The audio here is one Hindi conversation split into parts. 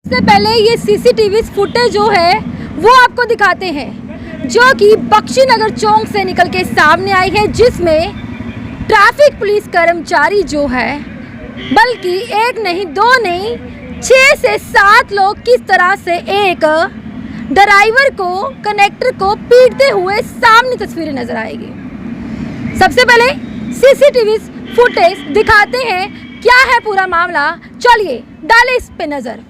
सबसे पहले ये सीसीटीवी फुटेज जो है वो आपको दिखाते हैं, जो कि बख्शीनगर चौक से निकल के सामने आई है, जिसमें ट्रैफिक पुलिस कर्मचारी जो है, बल्कि एक नहीं दो नहीं 6 से 7 लोग किस तरह से एक ड्राइवर को, कनेक्टर को पीटते हुए सामने तस्वीरें नजर आएगी। सबसे पहले सीसीटीवी फुटेज दिखाते हैं, क्या है पूरा मामला, चलिए डालें इस पे नजर।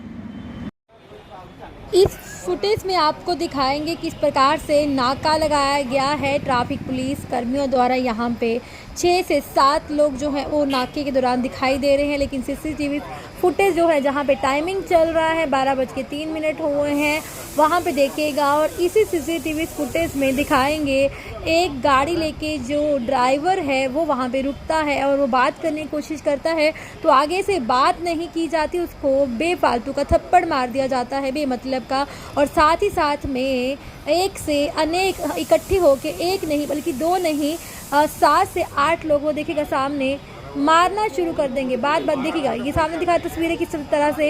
इस फुटेज में आपको दिखाएंगे किस प्रकार से नाका लगाया गया है ट्रैफिक पुलिस कर्मियों द्वारा। यहाँ पे 6 से 7 लोग जो हैं वो नाके के दौरान दिखाई दे रहे हैं, लेकिन सीसीटीवी फुटेज जो है जहाँ पे टाइमिंग चल रहा है 12:03 हुए हैं, वहाँ पे देखिएगा। और इसी सीसीटीवी फुटेज में दिखाएंगे एक गाड़ी लेके जो ड्राइवर है वो वहाँ पे रुकता है और वो बात करने की कोशिश करता है, तो आगे से बात नहीं की जाती, उसको बेफालतू का थप्पड़ मार दिया जाता है बेमतलब का। और साथ ही साथ में एक से अनेक इकट्ठे होके, एक नहीं बल्कि 2 नहीं 7 से 8 लोग वो देखिएगा सामने मारना शुरू कर देंगे। बात देखिएगा, ये सामने दिखा तस्वीरें किस तरह से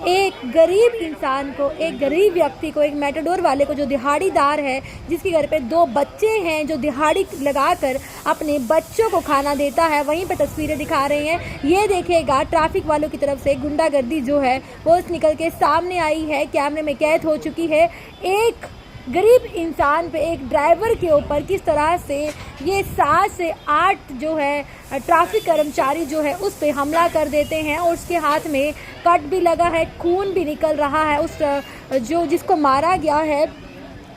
एक गरीब इंसान को, एक गरीब व्यक्ति को, एक मैटाडोर वाले को जो दिहाड़ीदार है, जिसके घर पे 2 बच्चे हैं, जो दिहाड़ी लगाकर अपने बच्चों को खाना देता है, वहीं पे तस्वीरें दिखा रहे हैं। ये देखिएगा ट्रैफिक वालों की तरफ से गुंडागर्दी जो है वो निकल के सामने आई है, कैमरे में कैद हो चुकी है। एक गरीब इंसान पे, एक ड्राइवर के ऊपर किस तरह से ये 7 से 8 जो है ट्रैफिक कर्मचारी जो है उस पे हमला कर देते हैं, और उसके हाथ में कट भी लगा है, खून भी निकल रहा है उस जो जिसको मारा गया है।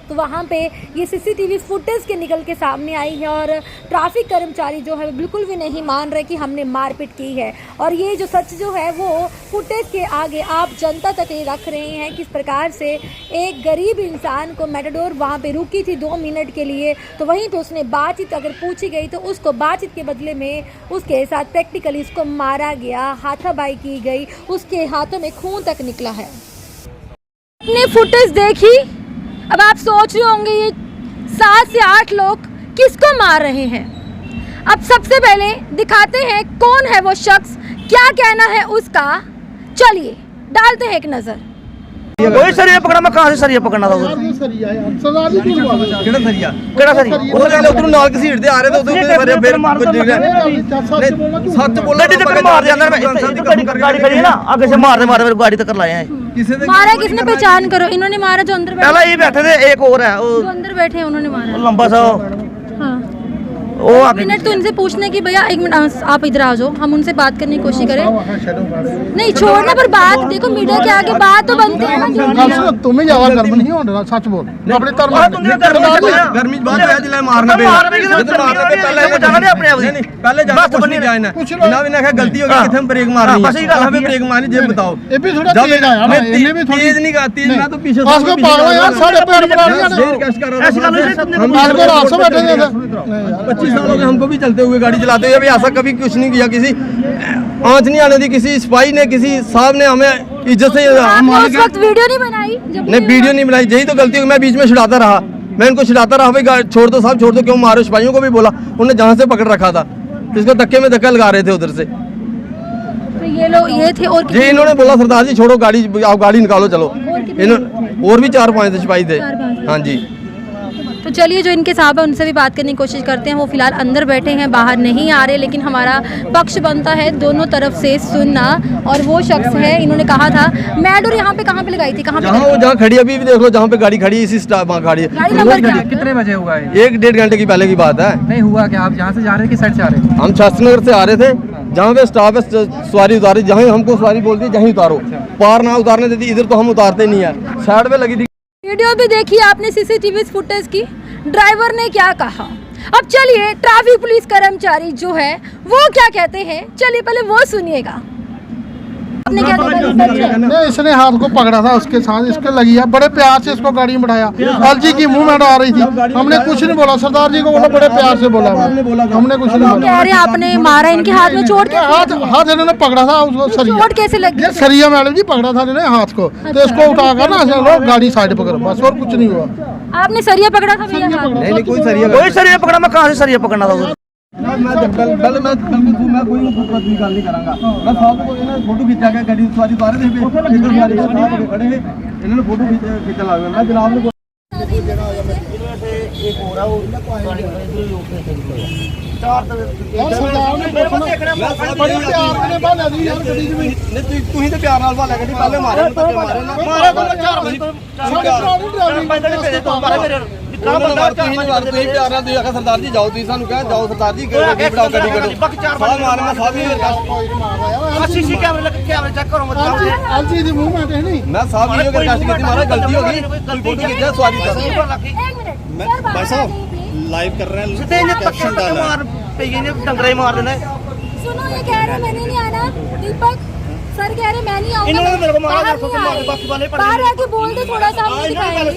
तो वहाँ पे ये सीसीटीवी फुटेज के निकल के सामने आई है, और ट्रैफिक कर्मचारी जो है बिल्कुल भी नहीं मान रहे कि हमने मारपीट की है। और ये जो सच जो है वो फुटेज के आगे आप जनता तक ये रख रहे हैं, किस प्रकार से एक गरीब इंसान को मैटाडोर वहाँ पे रुकी थी 2 मिनट के लिए, तो वहीं पे उसने बातचीत अगर पूछी गई तो उसको बातचीत के बदले में उसके साथ प्रैक्टिकली उसको मारा गया, हाथापाई की गई, उसके हाथों में खून तक निकला है। आपने फुटेज देखी, अब आप सोच रहे होंगे ये 7 से 8 लोग किसको मार रहे हैं। अब सबसे पहले दिखाते हैं कौन है वो शख्स, क्या कहना है उसका, चलिए डालते हैं एक नजर। कोई सरिया पकड़ा, मैं कहां से सरिया पकड़ना था? सरिया है सरदार जी केड़ा सरिया उधर नाल घसीटदे आ रहे थे, उधर फिर सच बोला टक्कर मार दिया अंदर। गाड़ी खड़ी है ना, आगे से मारते मारते गाड़ी तक लाए हैं। मारा किसने, पहचान करो। इन्होंने मारा जो अंदर पहला ये बैठे थे, एक और है जो अंदर बैठे हैं उन्होंने मारा, लंबा सा। हाँ वो आगे मिनट तो इनसे पूछने की, भैया 1 मिनट आप इधर आ जाओ, हम उनसे बात करने की कोशिश करें। नहीं छोड़ना, पर बात देखो मीडिया के आगे बात तो बनती है ना। तुम्हें ज्यादा गर्म नहीं होना, सच बोल अपने गर्मी बात है जिले मारना पे पहले बस बनी जाए ना, बिना बिना कहा गलती हो गई, किथे ब्रेक मारनी है, कहां पे ब्रेक मारनी जे बताओ। ये भी थोड़ा तेज आया ना, इन्हें भी थोड़ी तेज नहीं गाती, मैं तो पीछे बस को पागल यार, साढ़े पैर बना लिया ऐसी गल हम को रास्ते बैठे थे 25 साल हो गए हमको भी चलते हुए, गाड़ी चलाते हुए। अभी ऐसा कभी कुछ नहीं किया, किसी आंच नहीं आने दी, किसी सिपाही ने, किसी साहब ने हमें इज्जत से। उस वक्त वीडियो नहीं बनाई, नहीं वीडियो नहीं बनाई, यही तो गलती हुई। मैं बीच में छुड़ाता रहा, मैं इनको छुड़ाता रहा, भाई छोड़ दो साहब, छोड़ दो, क्यों मारो। सिपाहियों को भी बोला, उन्होंने जहाँ से पकड़ रखा था इसको धक्के में धक्का लगा रहे थे उधर से। तो ये लोग ये थे, और जी इन्होंने बोला सरदार जी छोड़ो गाड़ी, आप गाड़ी निकालो चलो। इन्होंने और भी 4-5 सिपाही थे। हाँ जी, तो चलिए जो इनके साहब है उनसे भी बात करने की कोशिश करते हैं। वो फिलहाल अंदर बैठे हैं, बाहर नहीं आ रहे, लेकिन हमारा पक्ष बनता है दोनों तरफ से सुनना। और वो शख्स है, इन्होंने कहा था मैडोर यहाँ पे कहाँ पे लगाई थी, कहाँ पे जहाँ खड़ी अभी भी देख लो, जहाँ पे गाड़ी खड़ी इसी गाड़ी गाड़ी नंबर क्या? कितने बजे हुआ है? 1-1.5 घंटे की पहले की बात है। नहीं हुआ क्या? आप यहाँ से जा रहे थे कि साइड से आ रहे थे? हम शास्त्रीनगर से आ रहे थे, जहाँ पे स्टॉप है सवारी उतारी, जहाँ हमको सवारी बोलती है जहीं उतारो, पार ना उतारने देती, इधर तो हम उतारते नहीं है, साइड पे लगी थी। वीडियो भी देखी आपने सीसीटीवी फुटेज की, ड्राइवर ने क्या कहा। अब चलिए ट्रैफिक पुलिस कर्मचारी जो है वो क्या कहते हैं, चलिए पहले वो सुनिएगा। आपने क्या देखा? नहीं, इसने हाथ को पकड़ा था, उसके साथ इसके लगी है, बड़े प्यार से इसको गाड़ी में बढ़ाया, अलजी की मुंह में डाल रही थी, हमने कुछ नहीं बोला, सरदार जी को बोला, बड़े प्यार से बोला, हमने कुछ नहीं बोला। कह रहे आपने मारा, इनके हाथ में चोट, हाथ इन्होंने पकड़ा था उसको, चोट कैसे लगी? सरिया मैडम जी पकड़ा था इन्होंने हाथ को, तो इसको उठाकर ना लोग गाड़ी साइड पकड़, बस और कुछ नहीं हुआ। आपने सरिया पकड़ा था भैया? नहीं कोई सरिया पकड़ा, मैं कहां से सरिया पकड़ना था? मैं कोई गल नहीं करांगा। मैं साहब को इन्होंने फोटो खिंचा के गाड़ी सवारी उतारे थे खड़े हैं, इन्होंने फोटो खिंचा ला मैं जनाब ने ਤੁਸੀਂ ਤੇ ਪਿਆਰ ਨਾਲ ਭਾਲਿਆ ਗੱਡੀ ਪਹਿਲੇ ਮਾਰੇ ਪਿਆਰ ਨਾਲ ਤੁਸੀਂ ਆਖਿਆ ਸਰਦਾਰ ਜੀ ਜਾਓ, ਤੁਸੀਂ ਸਾਨੂੰ ਕਿਹਾ ਜਾਓ ਸਰਦਾਰ ਜੀ ਗੱਡੀ ਬਿਠਾਓ, ਗੱਡੀ ਕੱਢੋ ਸਾਹ ਮਾਰਨਾ ਸਾਹ ਵੀ सीसी कैमरे चेक करो एलजी दी मूवमेंट है नहीं मैं साहब ये अगर काश की मारा गलती होगी फोटो खींचा सवारी भाई साहब लाइव कर रहे हैं, कैप्शन डाला है। डंगरे मार देना सुनो, ये कह रहे मैंने नहीं आना, दीपक सर कह रहे मैं नहीं आऊंगा। इन्होंने मेरे को मारा, बाहर नहीं आए। बाकी वाले बाहर आके बोल दो थोड़ा सा, हम दिखाएंगे।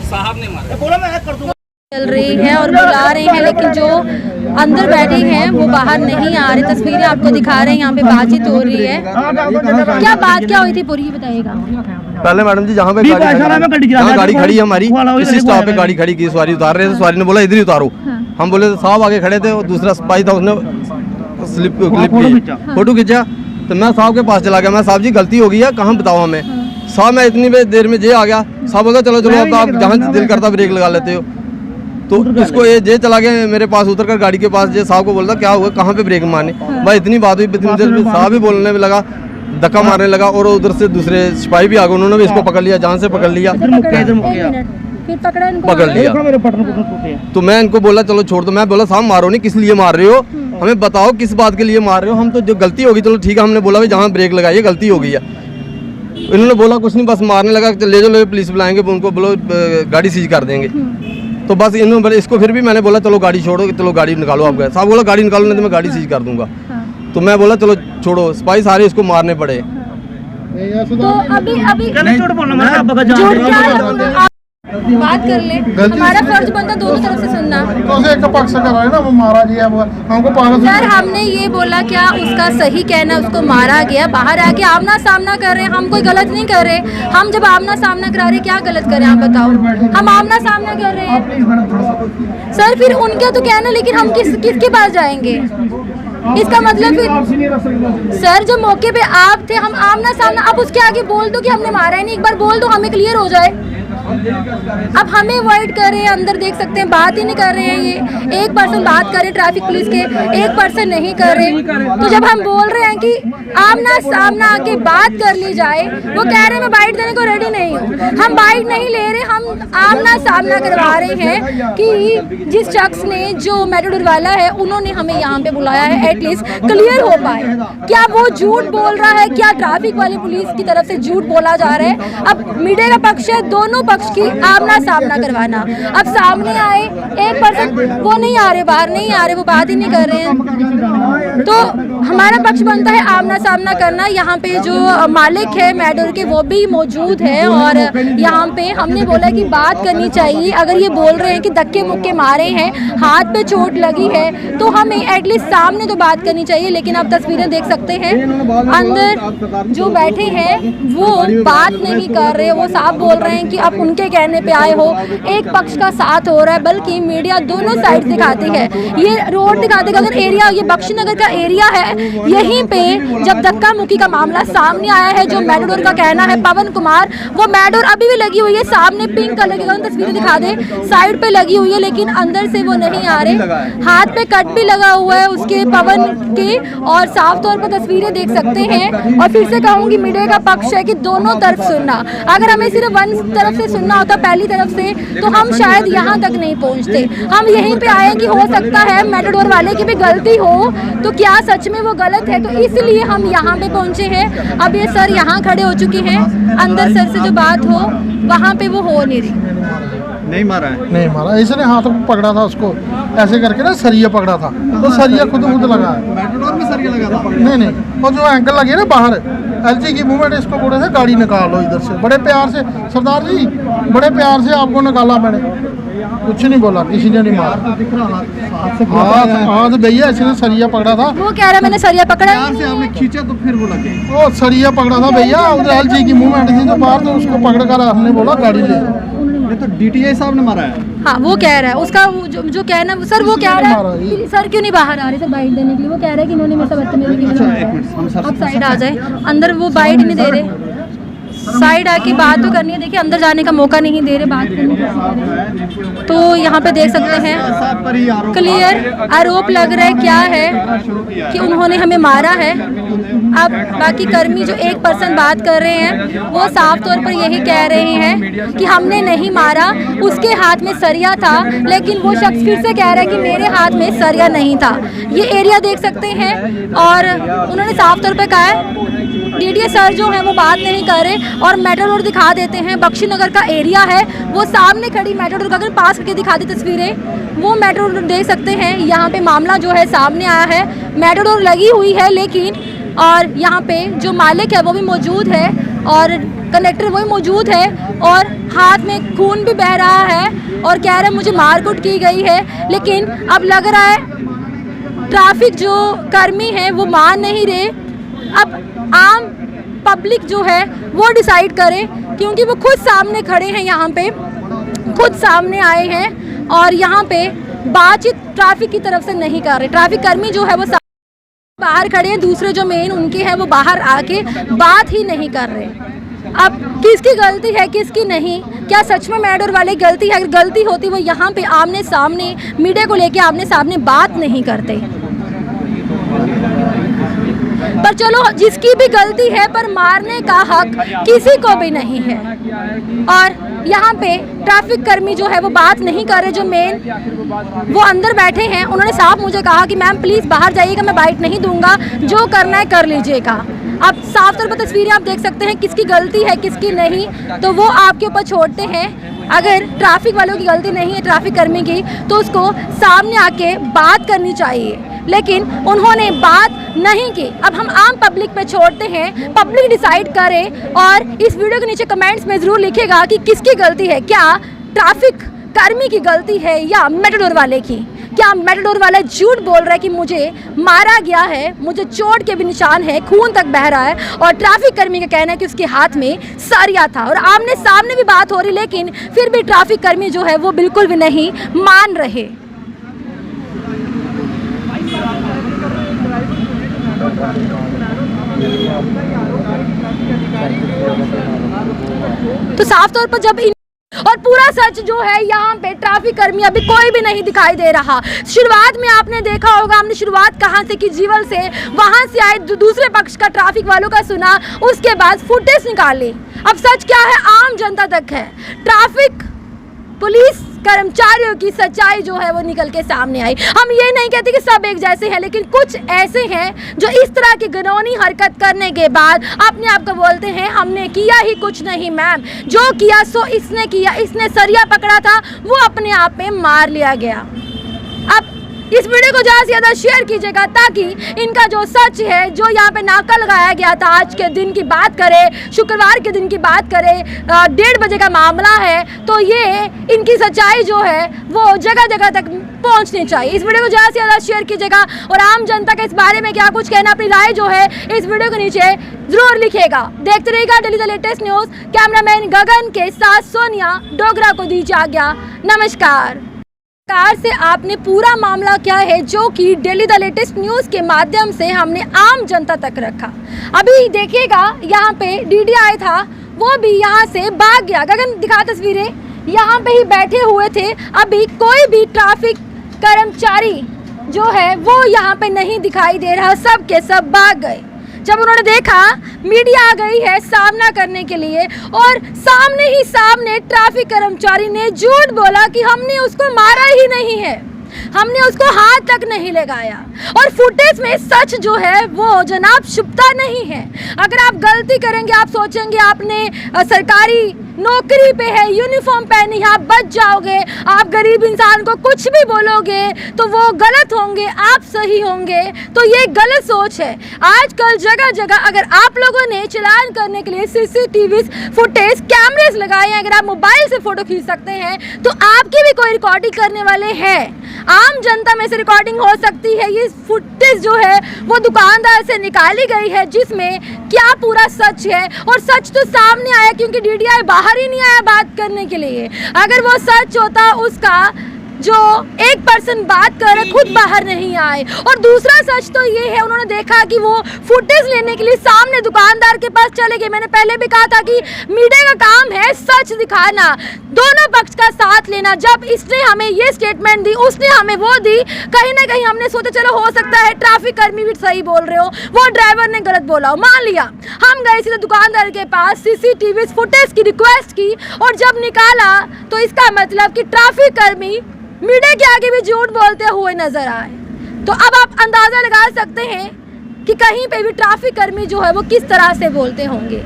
साहब ने मारा, बोला मैं कर दूंगा। चल रही है और बुला रहे हैं, लेकिन जो अंदर बैठे हैं वो बाहर नहीं आ रहे। तस्वीरें आपको दिखा रहे हैं, यहाँ पे बातचीत हो रही है। क्या बात क्या हुई थी पूरी बताइएगा। पहले मैडम जी जहाँ पे गाड़ी खड़ी है हमारी, इसी स्टॉप पे गाड़ी खड़ी की, सवारी उतार रहे थे, सवारी ने बोला इधर ही उतारो। हम बोले साहब आगे खड़े थे, और दूसरा सिपाही था उसने स्लिप फोटो खींचा, तो मैं साहब के पास चला गया। मैं साहब जी गलती हो गई है, कहाँ बताओ हमें। साहब मैं इतनी देर में जे आ गया, साहब बोला चलो चलो अब आप जहाँ दिल करता ब्रेक लगा लेते हो। तो उसको ये जे चला गया मेरे पास, उतर कर गाड़ी के पास जे साहब को बोलता क्या हुआ, कहाँ पे ब्रेक मारने। भाई इतनी बात हुई, इतनी देर में साहब भी बोलने में लगा, धक्का मारने लगा, और उधर से दूसरे सिपाही भी आ गए, उन्होंने भी इसको पकड़ लिया, जान से पकड़ लिया, पकड़ लिया। तो मैं इनको बोला चलो छोड़ दो। मैं बोला साहब मारो नहीं, किस लिए मार रहे हो, हमें बताओ किस बात के लिए मार रहे हो। हम तो जो गलती होगी चलो ठीक है, हमने बोला भाई जहाँ ब्रेक लगाइए गलती हो गई है। इन्होंने बोला कुछ नहीं, बस मारने लगा, ले जाओ पुलिस बुलाएंगे, उनको बोलो गाड़ी सीज कर देंगे। तो बस इन्होंने इसको फिर भी मैंने बोला चलो गाड़ी छोड़ो, चलो गाड़ी निकालो आप गए। साहब बोला गाड़ी निकालो नहीं तो मैं गाड़ी सीज कर दूंगा। तो मैं बोला चलो छोड़ो, सिपाही सारे इसको मारने पड़े। तो अभी बात कर ले, हमारा फर्ज बनता दोनों तरफ से सुनना। तो एक पक्ष कर रहे हैं ना, वो मारा गया, वो हमको पागल सर हमने ये बोला क्या उसका सही कहना, उसको मारा गया, बाहर आके आमना सामना कर रहे हैं, हम कोई गलत नहीं कर रहे। हम जब आमना सामना करा रहे क्या गलत करें आप बताओ, हम आमना सामना कर रहे हैं। सर फिर उनका तो कहना, लेकिन हम किसके पास जाएंगे, इसका मतलब फिर सर जो मौके पे आप थे, हम आमना सामना, अब उसके आगे बोल दो कि हमने मारा ही नहीं, एक बार बोल दो हमें क्लियर हो जाए। अब हमें अवॉइड कर रहे हैं, अंदर देख सकते हैं बात ही नहीं कर रहे हैं। ये एक पर्सन बात कर रहे ट्रैफिक पुलिस के, एक पर्सन नहीं कर रहे। तो जब हम बोल रहे हैं कि आमना सामना आके बात कर ली जाए, वो कह रहे हैं मैं बाइट देने को रेडी नहीं हूँ। हम बाइट नहीं ले रहे, हम आमना सामना करवा रहे हैं कि जिस शख्स ने, जो मेटाडोर वाला है, उन्होंने हमें यहाँ पे बुलाया है, एटलीस्ट क्लियर हो पाए क्या वो झूठ बोल रहा है, क्या ट्रैफिक वाली पुलिस की तरफ से झूठ बोला जा रहा है। अब मीडिया का पक्ष है, दोनों पक्ष की आमना सामना करवाना। अब सामने आए एक पर्सन, वो नहीं आ रहे, बाहर नहीं आ रहे, वो बात ही नहीं कर रहे हैं, तो हमारा पक्ष बनता है आमना सामना करना। यहाँ पे जो मालिक है मेटाडोर के वो भी मौजूद है, और यहाँ पे हमने बोला कि बात करनी चाहिए। अगर ये बोल रहे हैं कि धक्के मुक्के मारे हैं, हाथ पे चोट लगी है, तो हमें एटलीस्ट सामने तो बात करनी चाहिए। लेकिन आप तस्वीरें देख सकते हैं, अंदर जो बैठे हैं वो बात नहीं कर रहे, वो साफ बोल रहे हैं कि आप उनके कहने पे आए हो, एक पक्ष का साथ हो रहा है, बल्कि मीडिया दोनों साइड दिखाती है। ये रोड दिखाती है, अगर एरिया, ये बख्शीनगर का एरिया है, यहीं पे जब धक्का मुक्की का मामला सामने आया है, जो मेटाडोर का कहना है पवन कुमार, वो मेटाडोर अभी भी लगी हुई है सामने, पिंक कलर की, तस्वीरें दिखा दे, साइड पे लगी हुई है, लेकिन अंदर से वो नहीं आ रहे। हाथ पे कट भी लगा हुआ है उसके, पवन के, और साफ तौर पर तस्वीरें देख सकते हैं। और फिर से कहूँगी मीडिया का पक्ष है कि दोनों तरफ सुनना, अगर हमें सिर्फ वन तरफ से सुनना होता पहली तरफ से, तो हम शायद यहाँ तक नहीं पहुँचते। हम यहीं पे आए कि हो सकता है मेटाडोर वाले की भी गलती हो, तो क्या सच में वो गलत है, तो इसलिए हम यहाँ पे पहुँचे हैं। अब ये सर यहाँ खड़े हो चुके हैं, अंदर सर से जो बात हो वहाँ पे वो हो नहीं रही। नहीं मारा है, नहीं मारा, इसने हाथ पकड़ा था उसको, ऐसे करके ना सरिया पकड़ा था, तो सरिया खुद लगा है। मेटाडोर में सरिया लगा था? नहीं, और जो एंकल लगी है ना बाहर, एलजी की मूवमेंट, इसको बोले थे गाड़ी निकालो इधर से, बड़े प्यार से, सरदार जी बड़े प्यार से आपको निकाला मैंने, कुछ नहीं बोला, किसी ने नहीं मारा। हाथ भैया इसने सरिया पकड़ा था, वो कह रहा मैंने सरिया पकड़ा से आपने खींचा तो फिर वो लगे। वो सरिया पकड़ा था भैया, उधर एलजी की मूवमेंट थी तो बाहर, तो उसको पकड़ कर हमने बोला गाड़ी ले। ये तो डीटीआई साहब ने मारा है। हाँ वो कह रहा है उसका जो कहना सर वो कह रहा है सर क्यों नहीं बाहर आ रहे सर बाइट देने के लिए। वो कह रहा है कि इन्होंने मेरे से बदतमीजी की। अब साइड आ जाए, अंदर वो बाइट नहीं दे रहे, साइड आके बात तो करनी है। देखिए अंदर जाने का मौका नहीं दे रहे, बात करने। तो यहाँ पे देख सकते हैं क्लियर आरोप लग रहा है क्या है कि उन्होंने हमें मारा है। अब बाकी कर्मी जो एक पर्सन बात कर रहे हैं वो साफ तौर पर यही कह रहे हैं कि हमने नहीं मारा, उसके हाथ में सरिया था। लेकिन वो शख्स फिर से कह रहा है कि मेरे हाथ में सरिया नहीं था। ये एरिया देख सकते हैं और उन्होंने साफ तौर पर कहा है डीडीए सर जो है वो बात नहीं कर रहे और मेट्रो रोड दिखा देते हैं। बख्शीनगर का एरिया है, वो सामने खड़ी मेट्रो रोड, अगर पास करके दिखा दी तस्वीरें, वो मेट्रो रोड देख सकते हैं। यहाँ पे मामला जो है सामने आया है, मेट्रो रोड लगी हुई है लेकिन, और यहाँ पे जो मालिक है वो भी मौजूद है और कंडक्टर वही मौजूद है और हाथ में खून भी बह रहा है और कह रहे हैं मुझे मारकूट की गई है। लेकिन अब लग रहा है ट्रैफिक जो कर्मी है वो मान नहीं रहे। अब आम पब्लिक जो है वो डिसाइड करे, क्योंकि वो खुद सामने खड़े हैं, यहाँ पे खुद सामने आए हैं और यहाँ पे बातचीत ट्रैफिक की तरफ से नहीं कर रहे। ट्रैफिक कर्मी जो है वो बाहर खड़े हैं, दूसरे जो मेन उनके हैं वो बाहर आके बात ही नहीं कर रहे। अब किसकी गलती है किसकी नहीं, क्या सच में मेट्रो वाले की गलती है? अगर गलती होती वो यहाँ पे आमने सामने मीडिया को लेके आमने सामने बात नहीं करते। पर चलो जिसकी भी गलती है पर मारने का हक किसी को भी नहीं है। और यहाँ पे ट्रैफिक कर्मी जो है वो बात नहीं कर रहे, जो मेन वो अंदर बैठे हैं। उन्होंने साफ मुझे कहा कि मैम प्लीज़ बाहर जाइएगा, मैं बाइट नहीं दूंगा, जो करना है कर लीजिएगा। अब साफ तौर पर तस्वीरें आप देख सकते हैं किसकी गलती है किसकी नहीं, तो वो आपके ऊपर छोड़ते हैं। अगर ट्रैफिक वालों की गलती नहीं है ट्रैफिक कर्मी की तो उसको सामने आके बात करनी चाहिए, लेकिन उन्होंने बात नहीं की। अब हम आम पब्लिक पे छोड़ते हैं, पब्लिक डिसाइड करे। और इस वीडियो के नीचे कमेंट्स में ज़रूर लिखेगा कि किसकी गलती है, क्या ट्रैफिक कर्मी की गलती है या मेट्रोडोर वाले की। क्या मेट्रोडोर वाला झूठ बोल रहा है कि मुझे मारा गया है, मुझे चोट के भी निशान है, खून तक बह रहा है, और ट्रैफिक कर्मी का कहना है कि उसके हाथ में सरिया था। और आमने सामने भी बात हो रही, लेकिन फिर भी ट्रैफिक कर्मी जो है वो बिल्कुल भी नहीं मान रहे। तो साफ तौर पर जब और पूरा सच जो है यहाँ पे ट्रैफिक कर्मी अभी कोई भी नहीं दिखाई दे रहा। शुरुआत में आपने देखा होगा, हमने शुरुआत कहाँ से की, जीवल से, वहाँ से आए दूसरे पक्ष का ट्रैफिक वालों का सुना, उसके बाद फुटेज निकाली। अब सच क्या है आम जनता तक है। ट्रैफिक पुलिस कर्मचारियों की सच्चाई जो है वो निकल के सामने आई। हम ये नहीं कहते कि सब एक जैसे हैं, लेकिन कुछ ऐसे हैं जो इस तरह की घिनौनी हरकत करने के बाद अपने आप को बोलते हैं हमने किया ही कुछ नहीं मैम, जो किया सो इसने किया, इसने सरिया पकड़ा था, वो अपने आप में मार लिया गया। अब इस वीडियो को ज़्यादा से ज़्यादा शेयर कीजिएगा ताकि इनका जो सच है, जो यहाँ पे नाका लगाया गया था, आज के दिन की बात करें, शुक्रवार के दिन की बात करें, 1:30 बजे का मामला है, तो ये इनकी सच्चाई जो है वो जगह जगह तक पहुँचनी चाहिए। इस वीडियो को ज़्यादा से ज़्यादा शेयर कीजिएगा और आम जनता के इस बारे में क्या कुछ कहना, अपनी राय जो है इस वीडियो के नीचे ज़रूर लिखेगा। देखते रहिएगा daily the latest news. Cameraman Gagan के साथ सोनिया डोगरा को दीजिए आज्ञा। नमस्कार। सरकार से आपने पूरा मामला क्या है जो कि डेली द लेटेस्ट न्यूज़ के माध्यम से हमने आम जनता तक रखा। अभी देखिएगा यहाँ पे डीडीआई था, वो भी यहाँ से भाग गया। गगन दिखा तस्वीरें, यहाँ पे ही बैठे हुए थे। अभी कोई भी ट्रैफिक कर्मचारी जो है वो यहाँ पे नहीं दिखाई दे रहा, सब के सब भाग गए। जब उन्होंने देखा मीडिया आ गई है सामना करने के लिए और सामने ही सामने ट्रैफिक कर्मचारी ने झूठ बोला कि हमने उसको मारा ही नहीं है, हमने उसको हाथ तक नहीं लगाया। और फुटेज में सच जो है वो जनाब छुपता नहीं है। अगर आप गलती करेंगे, आप सोचेंगे आपने सरकारी नौकरी पे है, यूनिफॉर्म पहनी है, आप बच जाओगे, आप गरीब इंसान को कुछ भी बोलोगे तो वो गलत होंगे, आप सही होंगे, तो ये गलत सोच है। आजकल जगह जगह अगर आप लोगों ने चालान करने के लिए सीसीटीवी फुटेज कैमरेज लगाए हैं, अगर आप मोबाइल से फ़ोटो खींच सकते हैं तो आपकी भी कोई रिकॉर्डिंग करने वाले हैं। आम जनता में से रिकॉर्डिंग हो सकती है। ये फुटेज जो है वो दुकानदार से निकाली गई है, जिसमें क्या पूरा सच है, और सच तो सामने आया क्योंकि डीडीआई बाहर बाहर ही नहीं आया बात करने के लिए। अगर वो सच होता उसका जो 1% बात कर खुद बाहर नहीं आए। और दूसरा सच तो ये है उन्होंने देखा कि वो फुटेज लेने के लिए सामने दुकानदार के पास चले गए। मैंने पहले भी कहा था कि मीडिया का काम है सच दिखाना, दोनों पक्ष का साथ लेना। जब इसने हमें ये स्टेटमेंट दी, उसने हमें वो दी, कहीं ना कहीं हमने सोचा चलो हो सकता है ट्रैफिक कर्मी भी सही बोल रहे हो, वो ड्राइवर ने गलत बोला हो, मान लिया। हम गए सीधे दुकानदार के पास, सीसीटीवी फुटेज की रिक्वेस्ट की और जब निकाला तो इसका मतलब कि ट्रैफिक कर्मी मीडिया के आगे भी झूठ बोलते हुए नजर आए। तो अब आप अंदाजा लगा सकते हैं कि कहीं पे भी ट्रैफिक कर्मी जो है वो किस तरह से बोलते होंगे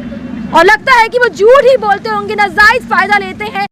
और लगता है कि वो झूठ ही बोलते होंगे, नाजायज फायदा लेते हैं।